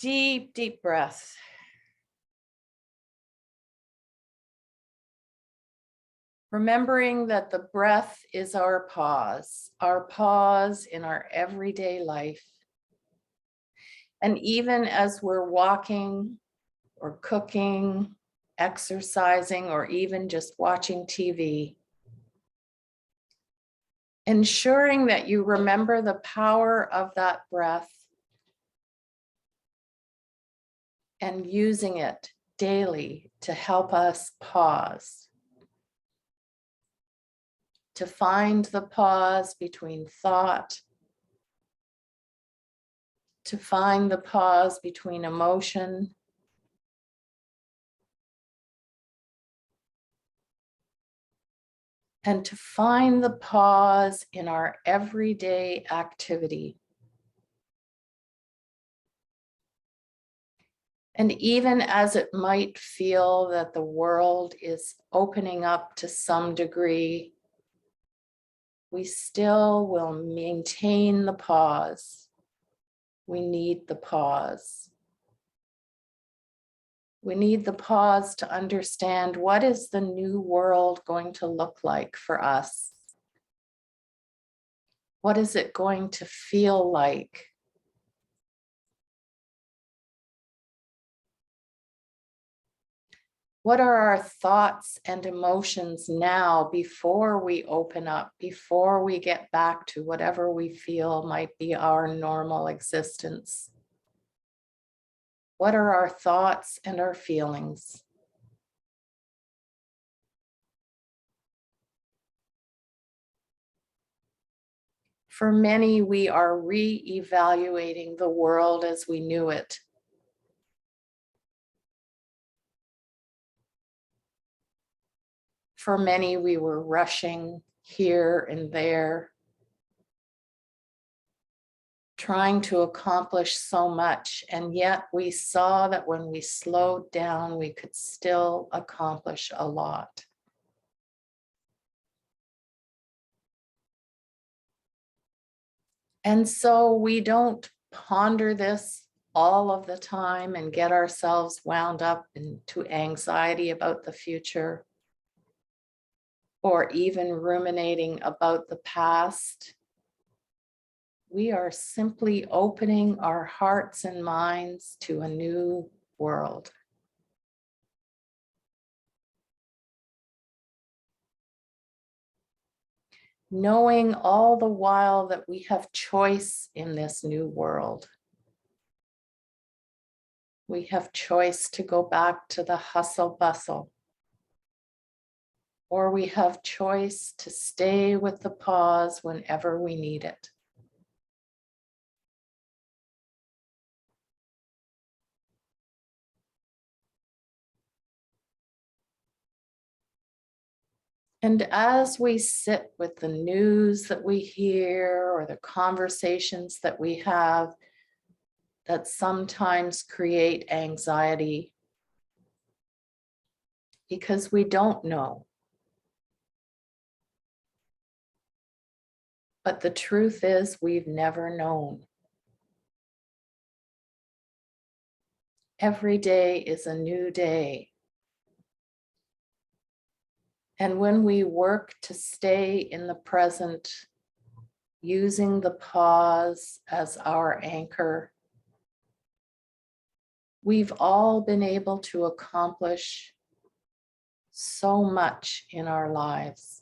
Deep, deep breath. Remembering that the breath is our pause in our everyday life. And even as we're walking or cooking, exercising, or even just watching TV, ensuring that you remember the power of that breath and using it daily to help us pause. To find the pause between thought, to find the pause between emotion, and to find the pause in our everyday activity. And even as it might feel that the world is opening up to some degree, we still will maintain the pause. We need the pause. We need the pause to understand what is the new world going to look like for us? What is it going to feel like? What are our thoughts and emotions now before we open up, before we get back to whatever we feel might be our normal existence? What are our thoughts and our feelings? For many, we are re-evaluating the world as we knew it. For many, we were rushing here and there, trying to accomplish so much, and yet we saw that when we slowed down, we could still accomplish a lot. And so we don't ponder this all of the time and get ourselves wound up into anxiety about the future, or even ruminating about the past. We are simply opening our hearts and minds to a new world. Knowing all the while that we have choice in this new world. We have choice to go back to the hustle bustle, or we have choice to stay with the pause whenever we need it. And as we sit with the news that we hear or the conversations that we have that sometimes create anxiety because we don't know. But the truth is, we've never known. Every day is a new day. And when we work to stay in the present, using the pause as our anchor, we've all been able to accomplish so much in our lives.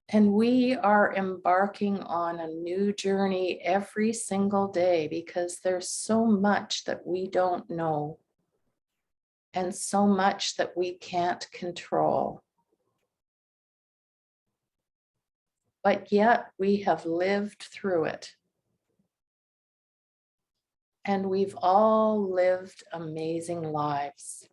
And we are embarking on a new journey every single day because there's so much that we don't know and so much that we can't control. But yet we have lived through it. And we've all lived amazing lives.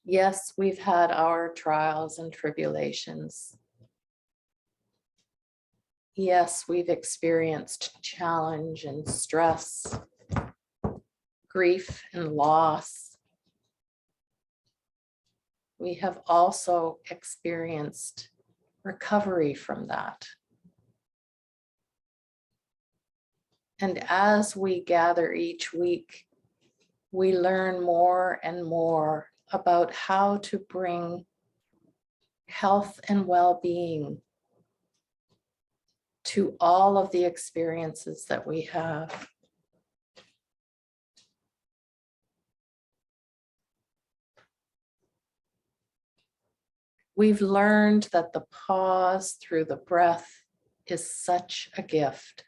Yes, we've had our trials and tribulations. yes, we've experienced challenge and stress, grief and loss. We have also experienced recovery from that. And as we gather each week, we learn more and more about how to bring health and well-being to all of the experiences that we have. We've learned that the pause through the breath is such a gift.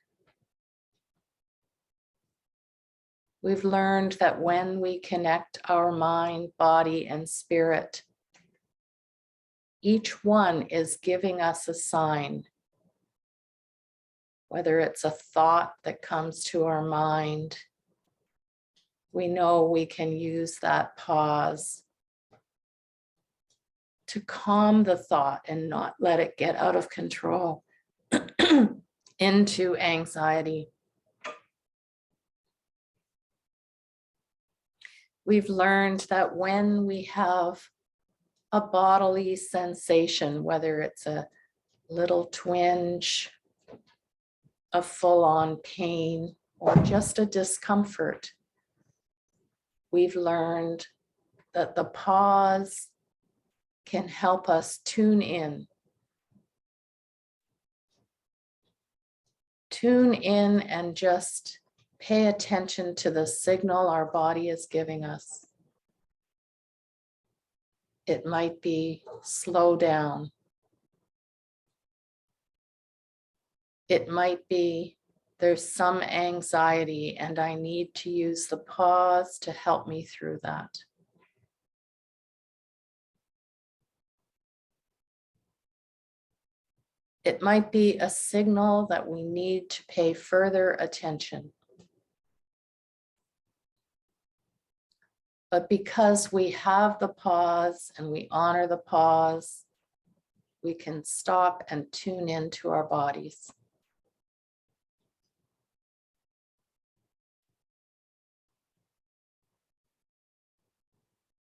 We've learned that when we connect our mind, body, and spirit, each one is giving us a sign, whether it's a thought that comes to our mind. We know we can use that pause to calm the thought and not let it get out of control into anxiety. We've learned that when we have a bodily sensation, whether it's a little twinge, a full-on pain, or just a discomfort, we've learned that the pause can help us tune in. Tune in and just pay attention to the signal our body is giving us. It might be slow down. It might be there's some anxiety and I need to use the pause to help me through that. It might be a signal that we need to pay further attention. But because we have the pause and we honor the pause, we can stop and tune into our bodies.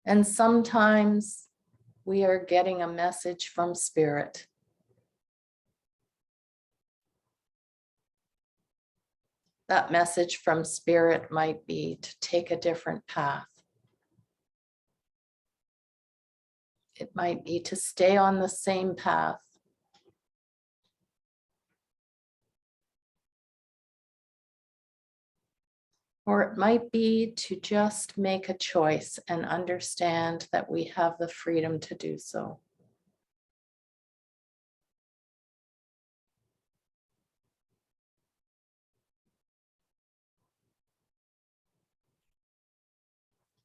And sometimes we are getting a message from Spirit. That message from Spirit might be to take a different path. It might be to stay on the same path. Or it might be to just make a choice and understand that we have the freedom to do so.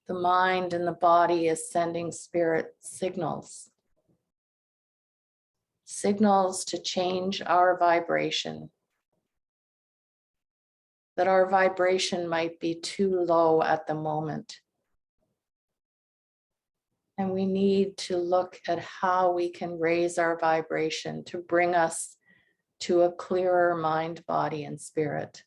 The mind and the body is sending Spirit signals. Signals to change our vibration. That our vibration might be too low at the moment. And we need to look at how we can raise our vibration to bring us to a clearer mind, body, and spirit.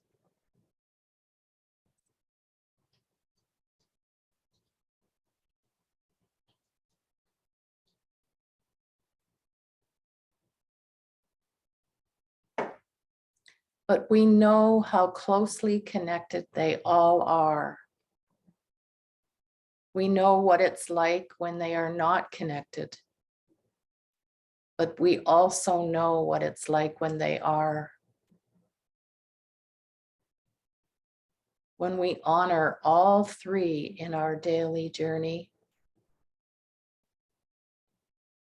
But we know how closely connected they all are. We know what it's like when they are not connected. But we also know what it's like when they are. When we honor all three in our daily journey,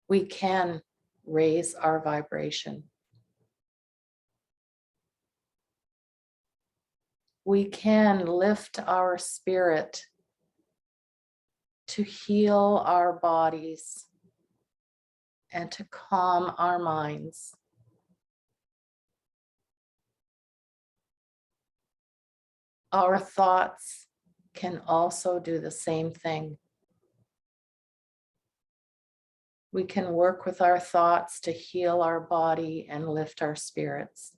we can raise our vibration. We can lift our spirit to heal our bodies and to calm our minds. Our thoughts can also do the same thing. We can work with our thoughts to heal our body and lift our spirits.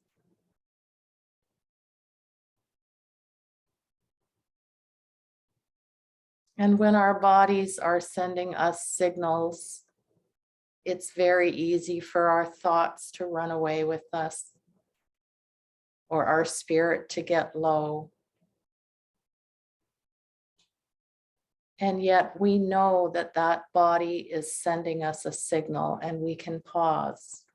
And when our bodies are sending us signals, it's very easy for our thoughts to run away with us or our spirit to get low. And yet we know that that body is sending us a signal and we can pause.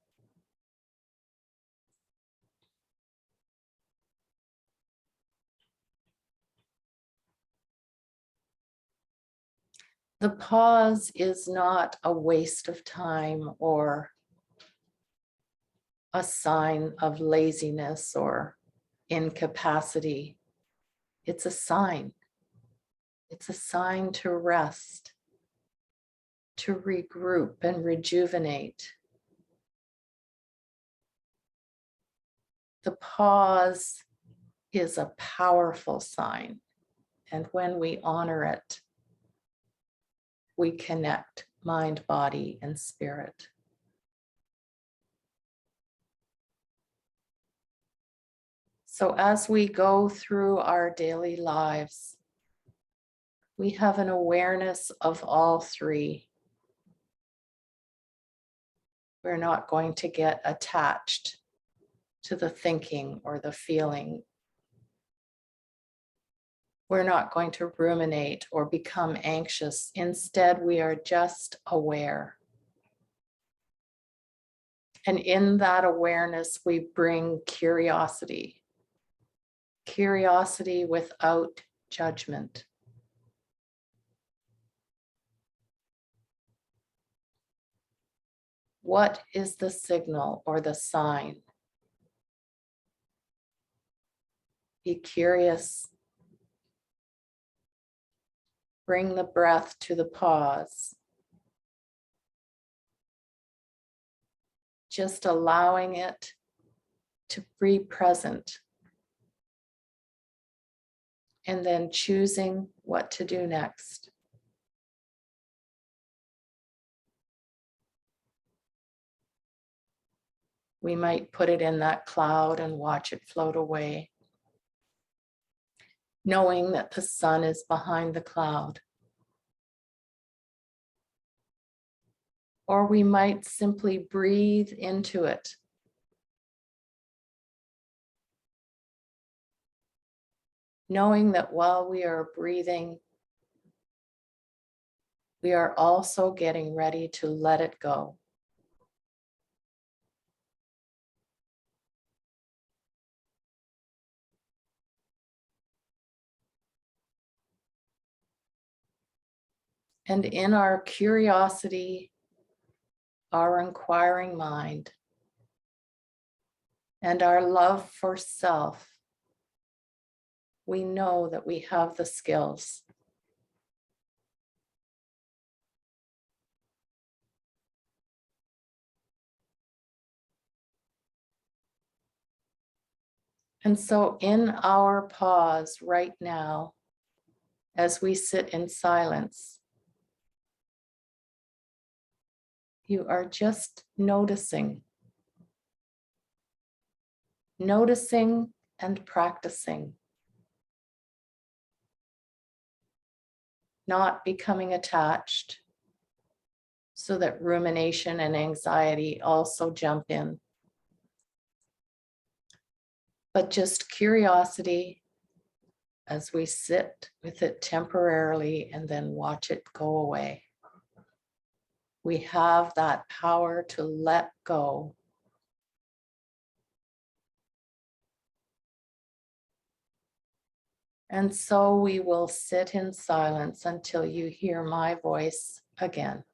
The pause is not a waste of time or a sign of laziness or incapacity. It's a sign. It's a sign to rest, to regroup and rejuvenate. The pause is a powerful sign, and when we honor it, we connect mind, body, and spirit. So as we go through our daily lives, we have an awareness of all three. We're not going to get attached to the thinking or the feeling. We're not going to ruminate or become anxious. Instead, we are just aware. And in that awareness, we bring curiosity. Curiosity without judgment. What is the signal or the sign? Be curious. Bring the breath to the pause. Just allowing it to be present. And then choosing what to do next. We might put it in that cloud and watch it float away, knowing that the sun is behind the cloud. Or we might simply breathe into it. Knowing that while we are breathing, we are also getting ready to let it go. And in our curiosity, our inquiring mind, and our love for self, we know that we have the skills. And so in our pause right now, as we sit in silence, you are just noticing and practicing, not becoming attached so that rumination and anxiety also jump in, but just curiosity as we sit with it temporarily and then watch it go away. We have that power to let go. And so we will sit in silence until you hear my voice again.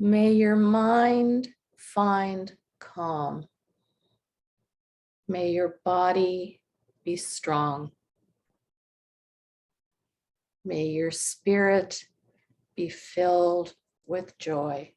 May your mind find calm. May your body be strong. May your spirit be filled with joy.